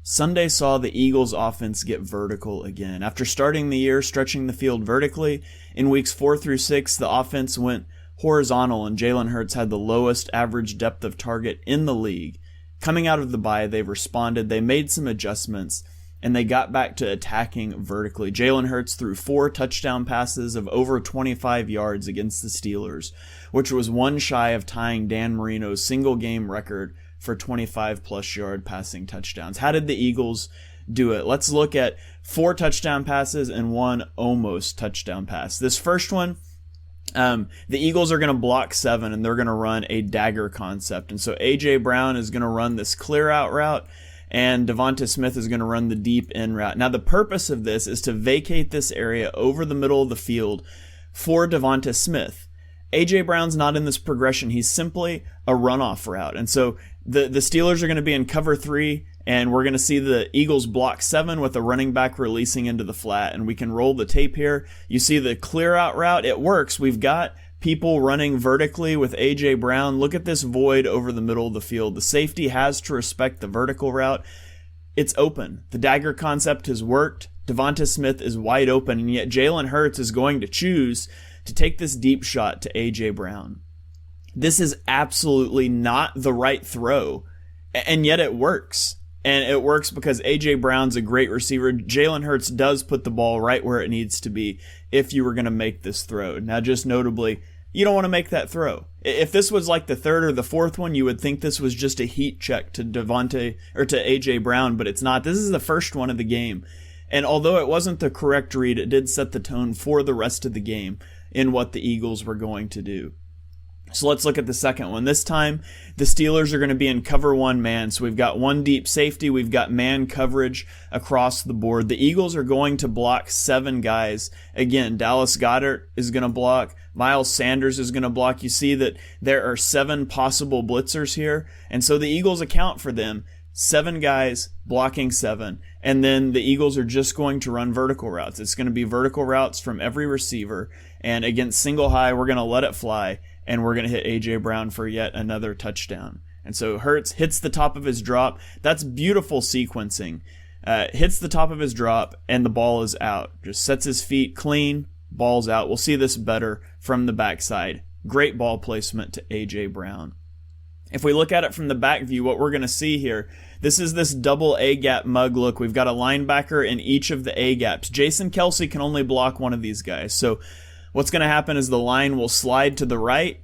Sunday saw the Eagles offense get vertical again. After starting the year stretching the field vertically, in weeks 4 through 6, the offense went horizontal and Jalen Hurts had the lowest average depth of target in the league. Coming out of the bye, they responded, they made some adjustments, and they got back to attacking vertically. Jalen Hurts threw 4 touchdown passes of over 25 yards against the Steelers, which was one shy of tying Dan Marino's single-game record for 25-plus yard passing touchdowns. How did the Eagles do it? Let's look at 4 touchdown passes and 1 almost touchdown pass. This first one, the Eagles are going to block 7, and they're going to run a Dagger concept. And so A.J. Brown is going to run this clear-out route, and Devonta Smith is going to run the deep in route. Now, the purpose of this is to vacate this area over the middle of the field for Devonta Smith. A.J. Brown's not in this progression. He's simply a runoff route. And so the Steelers are going to be in cover 3, and we're going to see the Eagles block 7 with a running back releasing into the flat. And we can roll the tape here. You see the clear out route. It works. We've got people running vertically with A.J. Brown. Look at this void over the middle of the field. The safety has to respect the vertical route. It's open. The Dagger concept has worked. Devonta Smith is wide open, and yet Jalen Hurts is going to choose to take this deep shot to A.J. Brown. This is absolutely not the right throw, and yet it works. And it works because A.J. Brown's a great receiver. Jalen Hurts does put the ball right where it needs to be if you were going to make this throw. Now, just notably, you don't want to make that throw. If this was like the 3rd or the 4th one, you would think this was just a heat check to Devontae or to A.J. Brown, but it's not. This is the first one of the game. And although it wasn't the correct read, it did set the tone for the rest of the game in what the Eagles were going to do. So let's look at the second one. This time, the Steelers are going to be in cover 1 man. So we've got 1 deep safety. We've got man coverage across the board. The Eagles are going to block 7 guys. Again, Dallas Goedert is going to block. Miles Sanders is going to block. You see that there are 7 possible blitzers here. And so the Eagles account for them. 7 guys blocking 7. And then the Eagles are just going to run vertical routes. It's going to be vertical routes from every receiver. And against single high, we're going to let it fly. And we're going to hit A.J. Brown for yet another touchdown. And so Hurts hits the top of his drop. That's beautiful sequencing. Hits the top of his drop, and the ball is out. Just sets his feet clean, ball's out. We'll see this better from the backside. Great ball placement to A.J. Brown. If we look at it from the back view, what we're going to see here, this is this double A-gap mug look. We've got a linebacker in each of the A-gaps. Jason Kelce can only block one of these guys. So what's going to happen is the line will slide to the right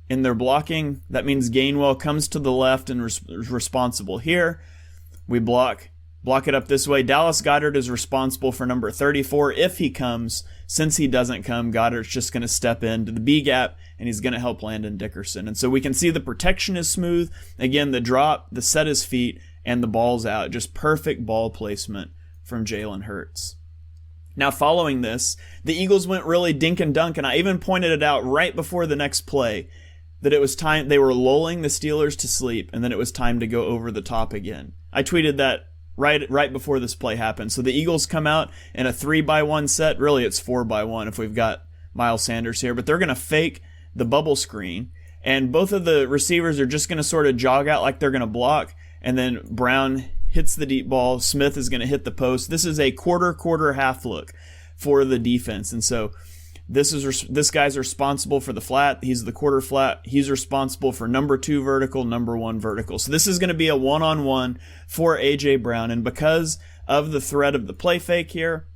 in their blocking. That means Gainwell comes to the left and is responsible here. We block it up this way. Dallas Goedert is responsible for number 34 if he comes. Since he doesn't come, Goddard's just going to step into the B gap and he's going to help Landon Dickerson. And so we can see the protection is smooth. Again, the drop, the set his feet, and the ball's out. Just perfect ball placement from Jalen Hurts. Now, following this, the Eagles went really dink and dunk, and I even pointed it out right before the next play that it was time. They were lulling the Steelers to sleep, and then it was time to go over the top again. I tweeted that right before this play happened. So the Eagles come out in a 3-by-1 set. Really, it's 4-by-1 if we've got Miles Sanders here, but they're going to fake the bubble screen, and both of the receivers are just going to sort of jog out like they're going to block, and then Brown hits the deep ball. Smith is going to hit the post. This is a quarter half look for the defense. And so this guy's responsible for the flat. He's the quarter flat. He's responsible for number 2 vertical, number 1 vertical. So this is going to be a one-on-one for A.J. Brown. And because of the threat of the play fake here,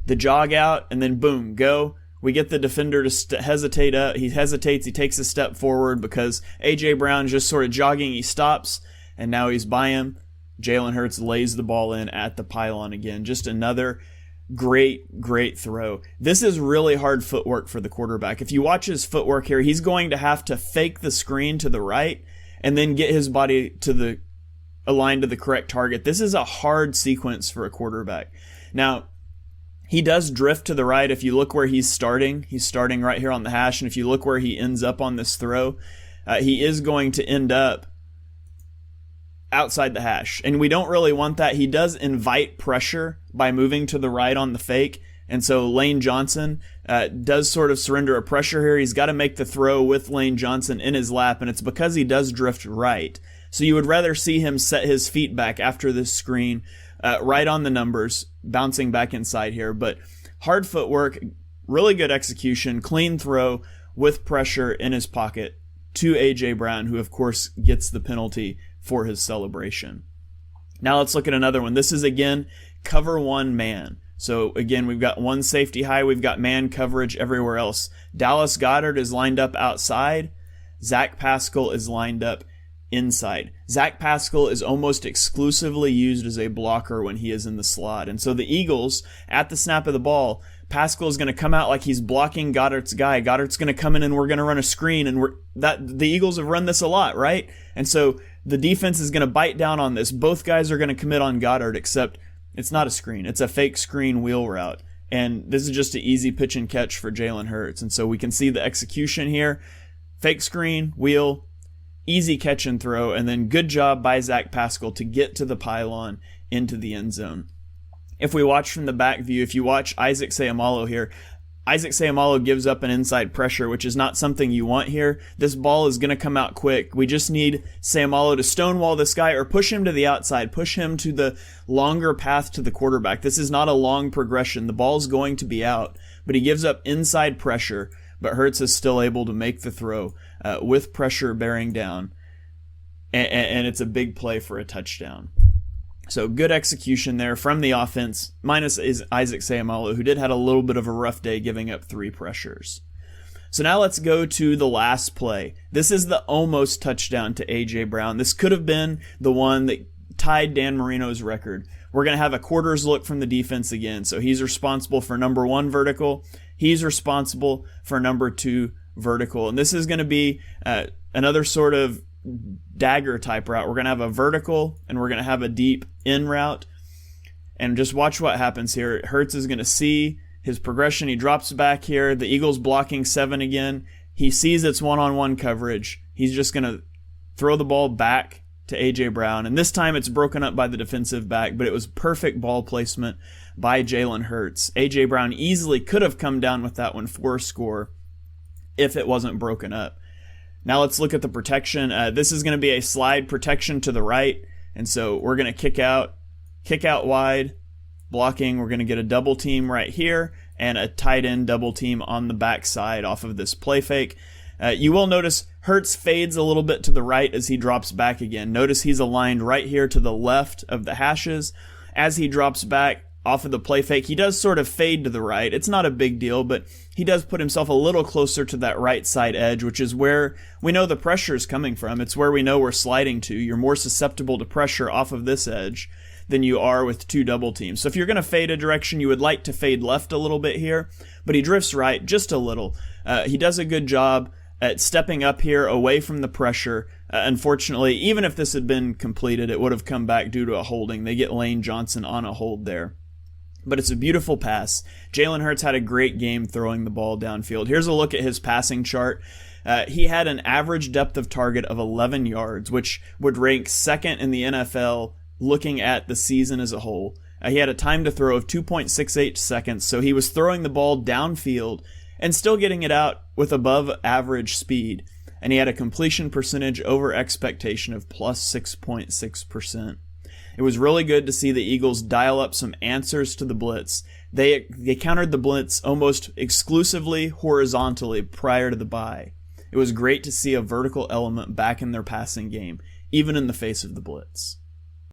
the jog out, and then boom, go. We get the defender to hesitate up. He hesitates. He takes a step forward because A.J. Brown just sort of jogging. He stops, and now he's by him. Jalen Hurts lays the ball in at the pylon again. Just another great throw. This is really hard footwork for the quarterback. If you watch his footwork here, he's going to have to fake the screen to the right and then get his body to aligned to the correct target. This is a hard sequence for a quarterback. Now, he does drift to the right. If you look where he's starting right here on the hash, and if you look where he ends up on this throw, he is going to end up outside the hash, and we don't really want that. He does invite pressure by moving to the right on the fake, and so Lane Johnson does sort of surrender a pressure here. He's got to make the throw with Lane Johnson in his lap, and it's because he does drift right So you would rather see him set his feet back after this screen, right on the numbers, bouncing back inside here. But hard footwork, really good execution, clean throw with pressure in his pocket to A.J. Brown, who of course gets the penalty for his celebration. Now let's look at another one. This is again cover one man. So again, we've got one safety high, we've got man coverage everywhere else. Dallas Goedert is lined up outside. Zach Pascal is lined up inside. Zach Pascal is almost exclusively used as a blocker when he is in the slot. And so the Eagles, at the snap of the ball, Pascal is going to come out like he's blocking Goddard's guy. Goddard's going to come in and we're going to run a screen. And the Eagles have run this a lot, right? And so the defense is going to bite down on this. Both guys are going to commit on Goddard, except it's not a screen. It's a fake screen wheel route. And this is just an easy pitch and catch for Jalen Hurts. And so we can see the execution here. Fake screen, wheel, easy catch and throw, and then good job by Zach Pascal to get to the pylon into the end zone. If we watch from the back view, if you watch Isaac Seumalo here, Isaac Seumalo gives up an inside pressure, which is not something you want here. This ball is going to come out quick. We just need Seumalo to stonewall this guy or push him to the outside, push him to the longer path to the quarterback. This is not a long progression. The ball's going to be out, but he gives up inside pressure, but Hurts is still able to make the throw with pressure bearing down, and it's a big play for a touchdown. So good execution there from the offense, minus is Isaac Seumalo, who did have a little bit of a rough day giving up 3 pressures. So now let's go to the last play. This is the almost touchdown to A.J. Brown. This could have been the one that tied Dan Marino's record. We're going to have a quarters look from the defense again. So he's responsible for number 1 vertical. He's responsible for number 2 vertical. And this is going to be another sort of dagger type route. We're going to have a vertical and we're going to have a deep in route. And just watch what happens here. Hurts is going to see his progression. He drops back here. The Eagles blocking 7 again. He sees it's one-on-one coverage. He's just going to throw the ball back to A.J. Brown. And this time it's broken up by the defensive back, but it was perfect ball placement by Jalen Hurts. A.J. Brown easily could have come down with that one for a score if it wasn't broken up. Now let's look at the protection. This is going to be a slide protection to the right. And so we're going to kick out wide, blocking. We're going to get a double team right here and a tight end double team on the backside off of this play fake. You will notice Hurts fades a little bit to the right as he drops back again. Notice he's aligned right here to the left of the hashes. As he drops back off of the play fake, he does sort of fade to the right. It's not a big deal, but he does put himself a little closer to that right side edge, which is where we know the pressure is coming from. It's where we know we're sliding to. You're more susceptible to pressure off of this edge than you are with 2 double teams. So if you're going to fade a direction, you would like to fade left a little bit here, but he drifts right just a little. He does a good job at stepping up here away from the pressure. Unfortunately, even if this had been completed, it would have come back due to a holding. They get Lane Johnson on a hold there. But it's a beautiful pass. Jalen Hurts had a great game throwing the ball downfield. Here's a look at his passing chart. He had an average depth of target of 11 yards, which would rank second in the NFL looking at the season as a whole. He had a time to throw of 2.68 seconds, so he was throwing the ball downfield and still getting it out with above average speed. And he had a completion percentage over expectation of plus 6.6%. It was really good to see the Eagles dial up some answers to the blitz. They countered the blitz almost exclusively horizontally prior to the bye. It was great to see a vertical element back in their passing game, even in the face of the blitz.